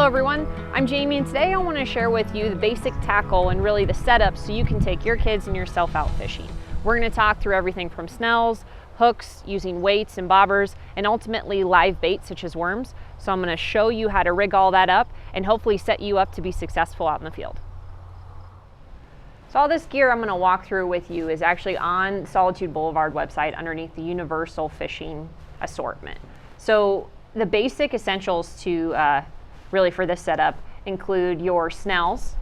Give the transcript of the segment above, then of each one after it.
everyone, I'm Jamie, and today I want to share with you the basic tackle and really the setup so you can take your kids and yourself out fishing. We're going to talk through everything from snells, hooks, using weights and bobbers, and ultimately live bait such as worms. So I'm going to show you how to rig all that up and hopefully set you up to be successful out in the field. So all this gear I'm going to walk through with you is actually on Solitude Boulevard website underneath the Universal Fishing assortment. So the basic essentials to really for this setup include your snells,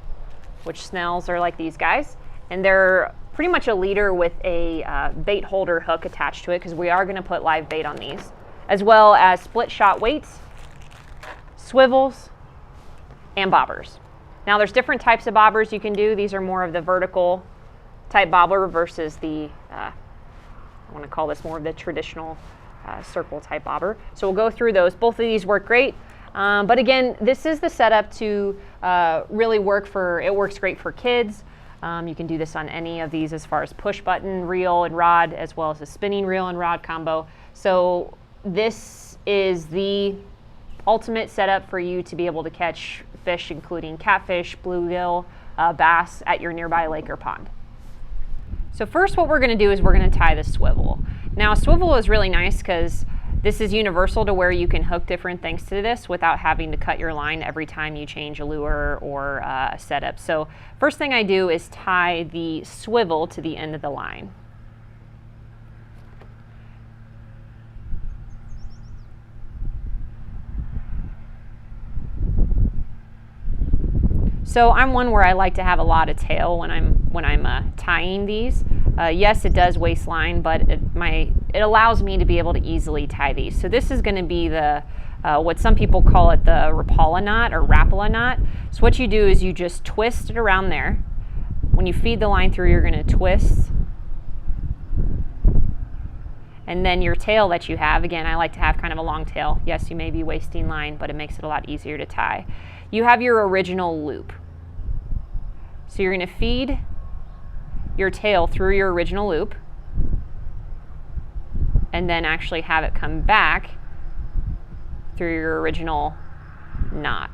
which snells are like these guys, and they're pretty much a leader with a bait holder hook attached to it because we are going to put live bait on these, as well as split shot weights, swivels, and bobbers. Now there's different types of bobbers you can do. These are more of the vertical type bobber versus the, I want to call this more of the traditional circle type bobber. So we'll go through those. Both of these work great. But again, this is the setup to really works great for kids. You can do this on any of these as far as push button, reel, and rod, as well as a spinning reel and rod combo. So this is the ultimate setup for you to be able to catch fish, including catfish, bluegill, bass at your nearby lake or pond. So first what we're going to do is we're going to tie the swivel. Now a swivel is really nice because this is universal to where you can hook different things to this without having to cut your line every time you change a lure or a setup. So first thing I do is tie the swivel to the end of the line. So I'm one where I like to have a lot of tail when I'm tying these. Yes, it does waste line, but it allows me to be able to easily tie these. So this is going to be the what some people call it the Rapala knot or Rapala knot. So what you do is you just twist it around there. When you feed the line through, you're going to twist. And then your tail that you have, again, I like to have kind of a long tail. Yes, you may be wasting line, but it makes it a lot easier to tie. You have your original loop. So you're going to feed your tail through your original loop and then actually have it come back through your original knot.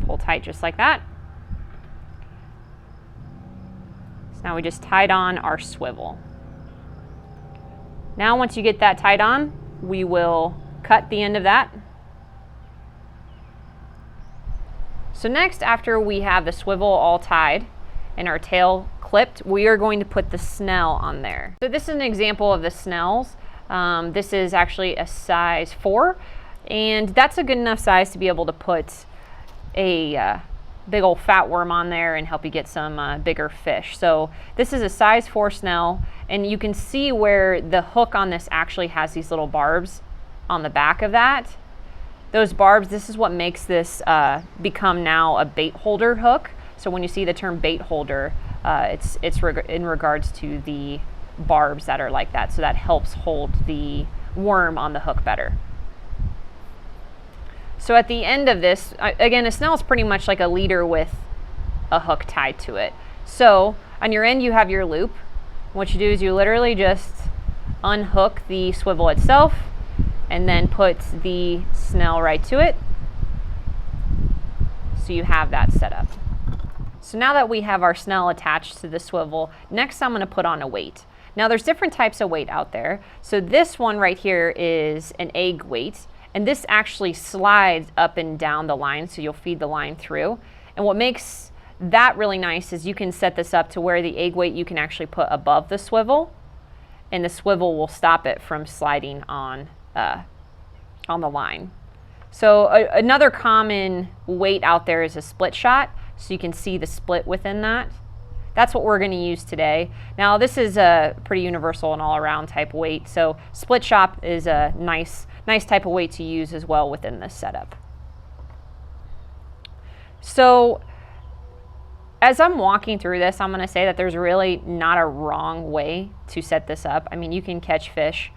Pull tight just like that. So now we just tied on our swivel. Now once you get that tied on, we will cut the end of that. So next, after we have the swivel all tied and our tail clipped, we are going to put the snell on there. So this is an example of the snells. This is actually a size 4, and that's a good enough size to be able to put a big old fat worm on there and help you get some bigger fish. So this is a size 4 snell, and you can see where the hook on this actually has these little barbs on the back of that. Those barbs, this is what makes this become now a bait holder hook. So when you see the term bait holder, it's in regards to the barbs that are like that. So that helps hold the worm on the hook better. So at the end of this, again, a snell is pretty much like a leader with a hook tied to it. So on your end, you have your loop. What you do is you literally just unhook the swivel itself and then put the snell right to it. So you have that set up. So now that we have our snell attached to the swivel, next I'm going to put on a weight. Now there's different types of weight out there. So this one right here is an egg weight, and this actually slides up and down the line, so you'll feed the line through. And what makes that really nice is you can set this up to where the egg weight you can actually put above the swivel, and the swivel will stop it from sliding on the line. So another common weight out there is a split shot, so you can see the split within that. That's what we're going to use today. Now this is a pretty universal and all-around type weight, so split shot is a nice type of weight to use as well within this setup. So as I'm walking through this, I'm going to say that there's really not a wrong way to set this up. I mean, you can catch fish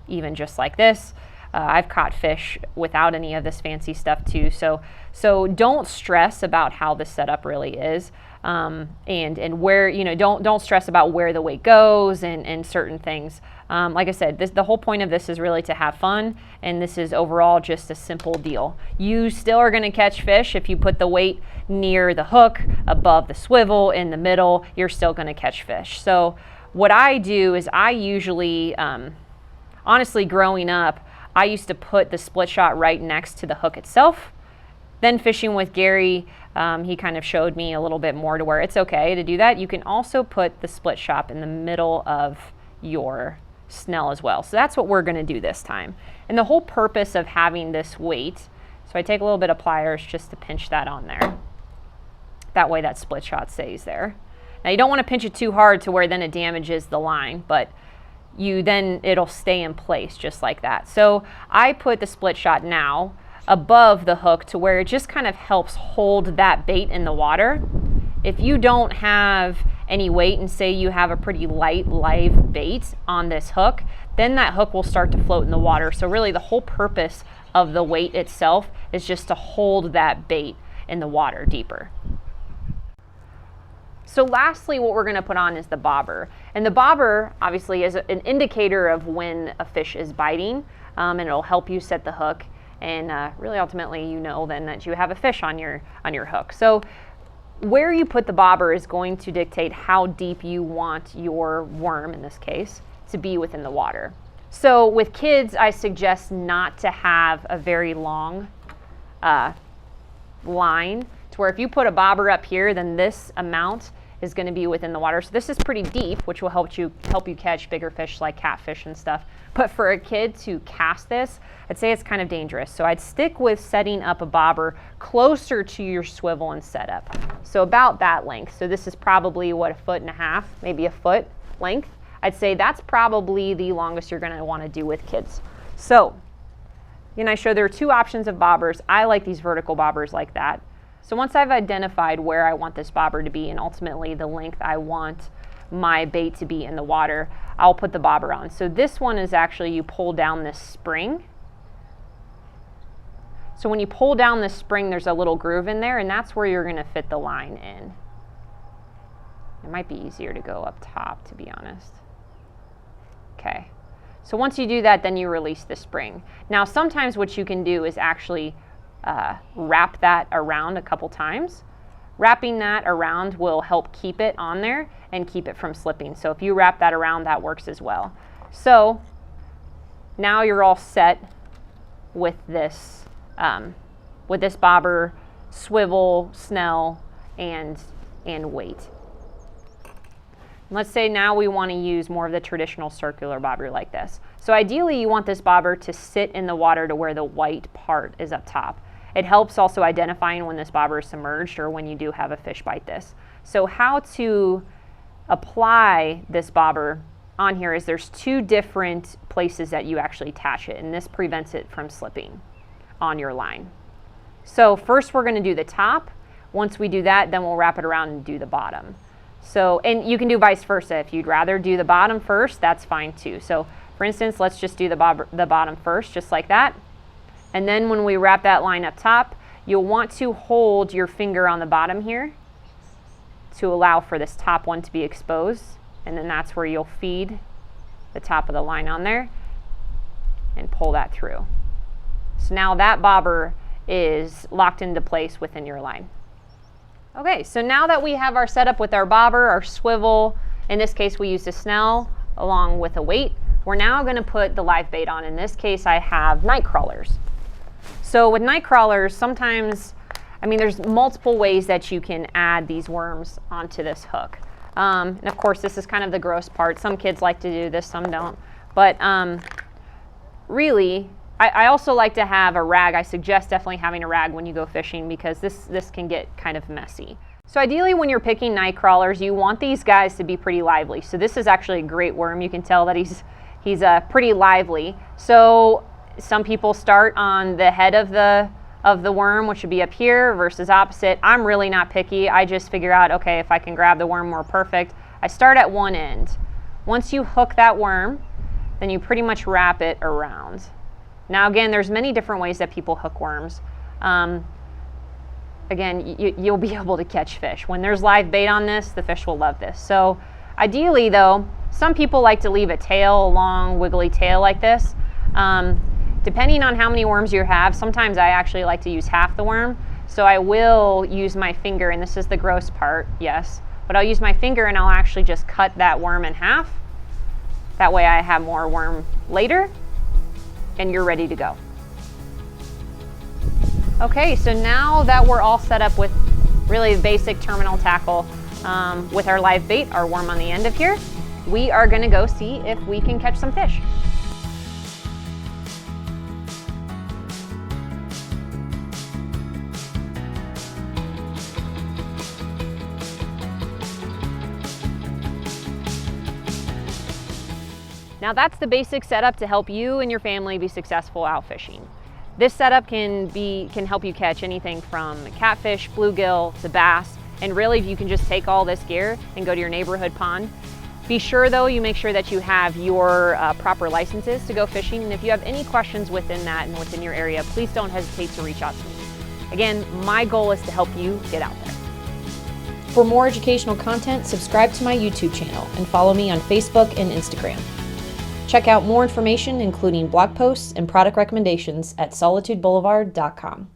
even just like this. I've caught fish without any of this fancy stuff too. So don't stress about how this setup really is. and where, you know, don't stress about where the weight goes and certain things. Like I said, the whole point of this is really to have fun, and this is overall just a simple deal. You still are going to catch fish if you put the weight near the hook, above the swivel, in the middle, you're still going to catch fish. So what I do is I usually, honestly, growing up, I used to put the split shot right next to the hook itself. Then fishing with Gary, he kind of showed me a little bit more to where it's okay to do that. You can also put the split shot in the middle of your snell as well. So that's what we're going to do this time. And the whole purpose of having this weight, so I take a little bit of pliers just to pinch that on there. That way that split shot stays there. Now you don't want to pinch it too hard to where then it damages the line, but then it'll stay in place just like that. So I put the split shot now above the hook to where it just kind of helps hold that bait in the water. If you don't have any weight and say you have a pretty light live bait on this hook, then that hook will start to float in the water. So really the whole purpose of the weight itself is just to hold that bait in the water deeper. So lastly, what we're going to put on is the bobber. And the bobber obviously is an indicator of when a fish is biting, and it'll help you set the hook. And really ultimately you know then that you have a fish on your hook. So where you put the bobber is going to dictate how deep you want your worm, in this case, to be within the water. So with kids, I suggest not to have a very long line, to where if you put a bobber up here, then this amount is going to be within the water. So this is pretty deep, which will help you catch bigger fish like catfish and stuff. But for a kid to cast this, I'd say it's kind of dangerous. So I'd stick with setting up a bobber closer to your swivel and setup. So about that length. So this is probably, what, 1.5 feet, maybe a foot length. I'd say that's probably the longest you're going to want to do with kids. So, and I show there are two options of bobbers. I like these vertical bobbers like that. So once I've identified where I want this bobber to be and ultimately the length I want my bait to be in the water, I'll put the bobber on. So this one is actually, you pull down this spring. So when you pull down this spring, there's a little groove in there, and that's where you're going to fit the line in. It might be easier to go up top, to be honest. Okay. So once you do that, then you release the spring. Now sometimes what you can do is actually wrap that around a couple times. Wrapping that around will help keep it on there and keep it from slipping. So if you wrap that around, that works as well. So now you're all set with this bobber, swivel, snell, and weight. Let's say now we want to use more of the traditional circular bobber like this. So ideally you want this bobber to sit in the water to where the white part is up top. It helps also identifying when this bobber is submerged or when you do have a fish bite this. So how to apply this bobber on here is there's two different places that you actually attach it, and this prevents it from slipping on your line. So first we're going to do the top. Once we do that, then we'll wrap it around and do the bottom. So, and you can do vice versa. If you'd rather do the bottom first, that's fine too. So for instance, let's just do the bottom first, just like that. And then when we wrap that line up top, you'll want to hold your finger on the bottom here to allow for this top one to be exposed. And then that's where you'll feed the top of the line on there and pull that through. So now that bobber is locked into place within your line. Okay, so now that we have our setup with our bobber, our swivel, in this case we used a snell along with a weight, we're now going to put the live bait on. In this case I have night crawlers. So with night crawlers, sometimes, I mean, there's multiple ways that you can add these worms onto this hook. And of course this is kind of the gross part. Some kids like to do this, some don't. But really, I also like to have a rag. I suggest definitely having a rag when you go fishing because this can get kind of messy. So ideally when you're picking night crawlers, you want these guys to be pretty lively. So this is actually a great worm. You can tell that he's pretty lively. So some people start on the head of the worm, which would be up here, versus opposite. I'm really not picky. I just figure out, okay, if I can grab the worm more perfect. I start at one end. Once you hook that worm, then you pretty much wrap it around. Now again, there's many different ways that people hook worms. again, you'll be able to catch fish. When there's live bait on this, the fish will love this. So ideally though, some people like to leave a tail, a long wiggly tail like this. Depending on how many worms you have, sometimes I actually like to use half the worm. So I will use my finger, and this is the gross part, yes, but I'll use my finger and I'll actually just cut that worm in half. That way I have more worm later and you're ready to go. Okay, so now that we're all set up with really basic terminal tackle with our live bait, our worm on the end of here, we are gonna go see if we can catch some fish. Now that's the basic setup to help you and your family be successful out fishing. This setup can help you catch anything from catfish, bluegill, to bass, and really you can just take all this gear and go to your neighborhood pond. Be sure though, you make sure that you have your proper licenses to go fishing, and if you have any questions within that and within your area, please don't hesitate to reach out to me. Again, my goal is to help you get out there. For more educational content, subscribe to my YouTube channel and follow me on Facebook and Instagram. Check out more information, including blog posts and product recommendations, at solitudeboulevard.com.